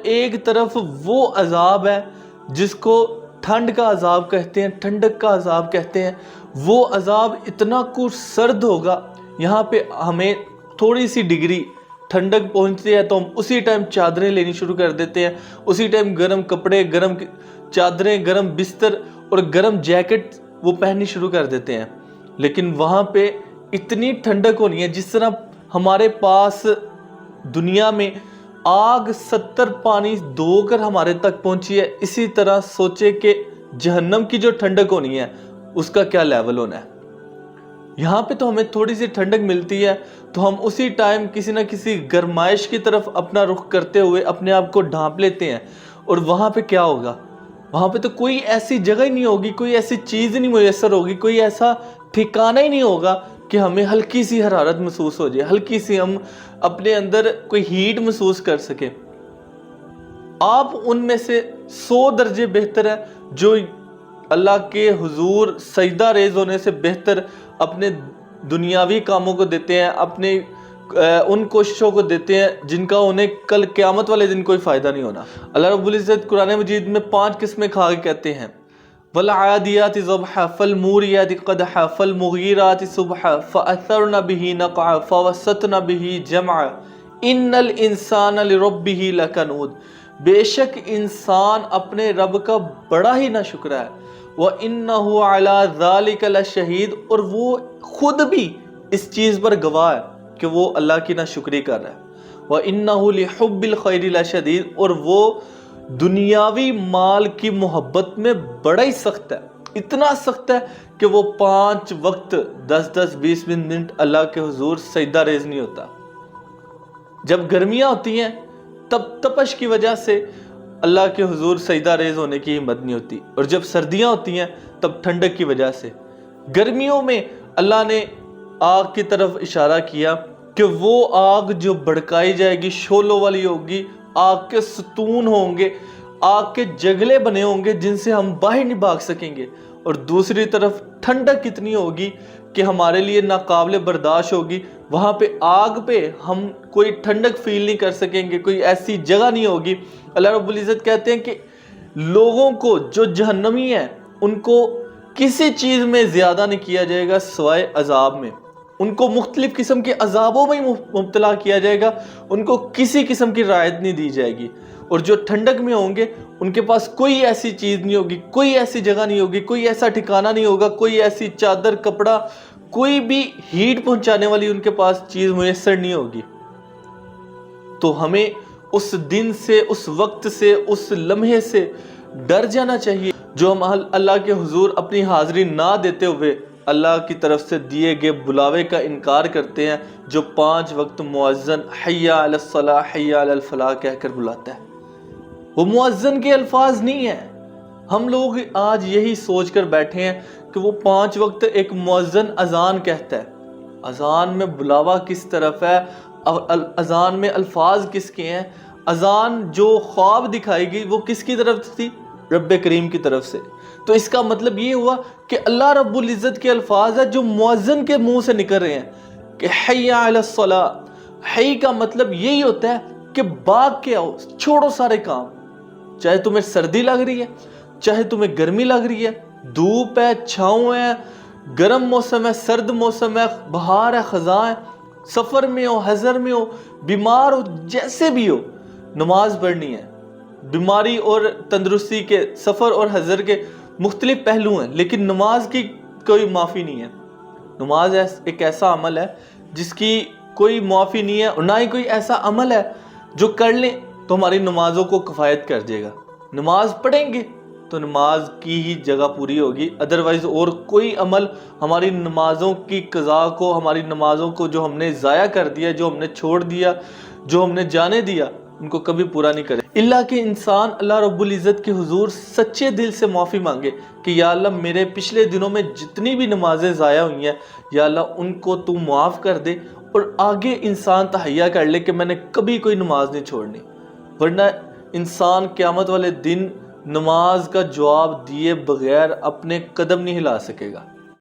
ایک طرف وہ عذاب ہے جس کو ٹھنڈ کا عذاب کہتے ہیں، ٹھنڈک کا عذاب کہتے ہیں، وہ عذاب اتنا کچھ سرد ہوگا، یہاں پہ ہمیں تھوڑی سی ڈگری ٹھنڈک پہنچتی ہے تو ہم اسی ٹائم چادریں لینی شروع کر دیتے ہیں، اسی ٹائم گرم کپڑے، گرم چادریں، گرم بستر اور گرم جیکٹ وہ پہننی شروع کر دیتے ہیں۔ لیکن وہاں پہ اتنی ٹھنڈک ہونی ہے جس طرح ہمارے پاس دنیا میں آگ 70 پانی دھو کر ہمارے تک پہنچی ہے، اسی طرح سوچے کہ جہنم کی جو ٹھنڈک ہونی ہے اس کا کیا لیول ہونا ہے۔ یہاں پہ تو ہمیں تھوڑی سی ٹھنڈک ملتی ہے تو ہم اسی ٹائم کسی نہ کسی گرمائش کی طرف اپنا رخ کرتے ہوئے اپنے آپ کو ڈھانپ لیتے ہیں، اور وہاں پہ کیا ہوگا؟ وہاں پہ تو کوئی ایسی جگہ ہی نہیں ہوگی، کوئی ایسی چیز نہیں میسر ہوگی، کوئی ایسا ٹھکانہ ہی نہیں ہوگا کہ ہمیں ہلکی سی حرارت محسوس ہو جائے، ہلکی سی ہم اپنے اندر کوئی ہیٹ محسوس کر سکیں۔ آپ ان میں سے 100 درجے بہتر ہیں جو اللہ کے حضور سجدہ ریز ہونے سے بہتر اپنے دنیاوی کاموں کو دیتے ہیں، اپنے ان کوششوں کو دیتے ہیں جن کا انہیں کل قیامت والے دن کوئی فائدہ نہیں ہونا۔ اللہ رب العزت قرآن مجید میں 5 قسمیں کھا کے کہتے ہیں، وَالْعَادِيَاتِ ضَبْحًا فَالْمُورِيَاتِ قَدْحًا فَالْمُغِيرَاتِ صُبْحًا فَأَثَرْنَ بِهِ نَقْعًا فَوَسَّطْنَ بِهِ جَمْعًا إِنَّ الْإِنسَانَ لِرَبِّهِ لَكَنُودٌ، بے شک انسان اپنے رب کا بڑا ہی ناشکر ہے، وَإِنَّهُ عَلَى ذَلِكَ لَشَهِيدٌ، اور وہ خود بھی اس چیز پر گواہ ہے کہ وہ اللہ کی ناشکری کر رہا ہے، وَإِنَّهُ لِحُبِّ الْخَيْرِ لَشَدِيدٌ، اور وہ دنیاوی مال کی محبت میں بڑا ہی سخت ہے، اتنا سخت ہے کہ وہ 5 وقت 10-10 20-20 منٹ اللہ کے حضور سجدہ ریز نہیں ہوتا۔ جب گرمیاں ہوتی ہیں تب تپش کی وجہ سے اللہ کے حضور سجدہ ریز ہونے کی ہمت نہیں ہوتی، اور جب سردیاں ہوتی ہیں تب ٹھنڈک کی وجہ سے۔ گرمیوں میں اللہ نے آگ کی طرف اشارہ کیا کہ وہ آگ جو بھڑکائی جائے گی شعلوں والی ہوگی، آگ کے ستون ہوں گے، آگ کے جگلے بنے ہوں گے جن سے ہم باہر نہیں بھاگ سکیں گے، اور دوسری طرف ٹھنڈک اتنی ہوگی کہ ہمارے لیے ناقابل برداشت ہوگی، وہاں پہ آگ پہ ہم کوئی ٹھنڈک فیل نہیں کر سکیں گے، کوئی ایسی جگہ نہیں ہوگی۔ اللہ رب العزت کہتے ہیں کہ لوگوں کو جو جہنمی ہیں ان کو کسی چیز میں زیادہ نہیں کیا جائے گا سوائے عذاب میں، ان کو مختلف قسم کے عذابوں میں مبتلا کیا جائے گا، ان کو کسی قسم کی رعایت نہیں دی جائے گی، اور جو ٹھنڈک میں ہوں گے ان کے پاس کوئی ایسی چیز نہیں ہوگی، کوئی ایسی جگہ نہیں ہوگی، کوئی ایسا ٹھکانہ نہیں ہوگا، کوئی ایسی چادر کپڑا، کوئی بھی ہیٹ پہنچانے والی ان کے پاس چیز میسر نہیں ہوگی۔ تو ہمیں اس دن سے، اس وقت سے، اس لمحے سے ڈر جانا چاہیے جو ہم اللہ کے حضور اپنی حاضری نہ دیتے ہوئے اللہ کی طرف سے دیے گئے بلاوے کا انکار کرتے ہیں، جو 5 وقت مؤذن حی علی الصلاۃ حی علی الفلاح کہہ کر بلاتا ہے۔ وہ مؤذن کے الفاظ نہیں ہیں۔ ہم لوگ آج یہی سوچ کر بیٹھے ہیں کہ وہ 5 وقت ایک مؤذن اذان کہتا ہے۔ اذان میں بلاوا کس طرف ہے، اذان میں الفاظ کس کے ہیں؟ اذان جو خواب دکھائی گئی وہ کس کی طرف تھی؟ رب کریم کی طرف سے۔ تو اس کا مطلب یہ ہوا کہ اللہ رب العزت کے الفاظ ہیں جو مؤذن کے منہ سے نکل رہے ہیں کہ حی علی الصلاۃ۔ حی کا مطلب یہی ہوتا ہے کہ بھاگ کے آؤ، چھوڑو سارے کام، چاہے تمہیں سردی لگ رہی ہے، چاہے تمہیں گرمی لگ رہی ہے، دھوپ ہے، چھاؤں ہے، گرم موسم ہے، سرد موسم ہے، بہار ہے، خزاں ہے، سفر میں ہو، حضر میں ہو، بیمار ہو، جیسے بھی ہو، نماز پڑھنی ہے۔ بیماری اور تندرستی کے، سفر اور حضر کے مختلف پہلو ہیں، لیکن نماز کی کوئی معافی نہیں ہے۔ نماز ایک ایسا عمل ہے جس کی کوئی معافی نہیں ہے، اور نہ ہی کوئی ایسا عمل ہے جو کر لیں تو ہماری نمازوں کو کفایت کر دے گا۔ نماز پڑھیں گے تو نماز کی ہی جگہ پوری ہوگی، ادروائز اور کوئی عمل ہماری نمازوں کی قضا کو، ہماری نمازوں کو جو ہم نے ضائع کر دیا، جو ہم نے چھوڑ دیا، جو ہم نے جانے دیا، ان کو کبھی پورا نہیں کرے۔ اللہ کہ انسان اللہ رب العزت کے حضور سچے دل سے معافی مانگے کہ یا اللہ میرے پچھلے دنوں میں جتنی بھی نمازیں ضائع ہوئی ہیں یا اللہ ان کو تو معاف کر دے، اور آگے انسان تہیہ کر لے کہ میں نے کبھی کوئی نماز نہیں چھوڑنی، ورنہ انسان قیامت والے دن نماز کا جواب دیے بغیر اپنے قدم نہیں ہلا سکے گا۔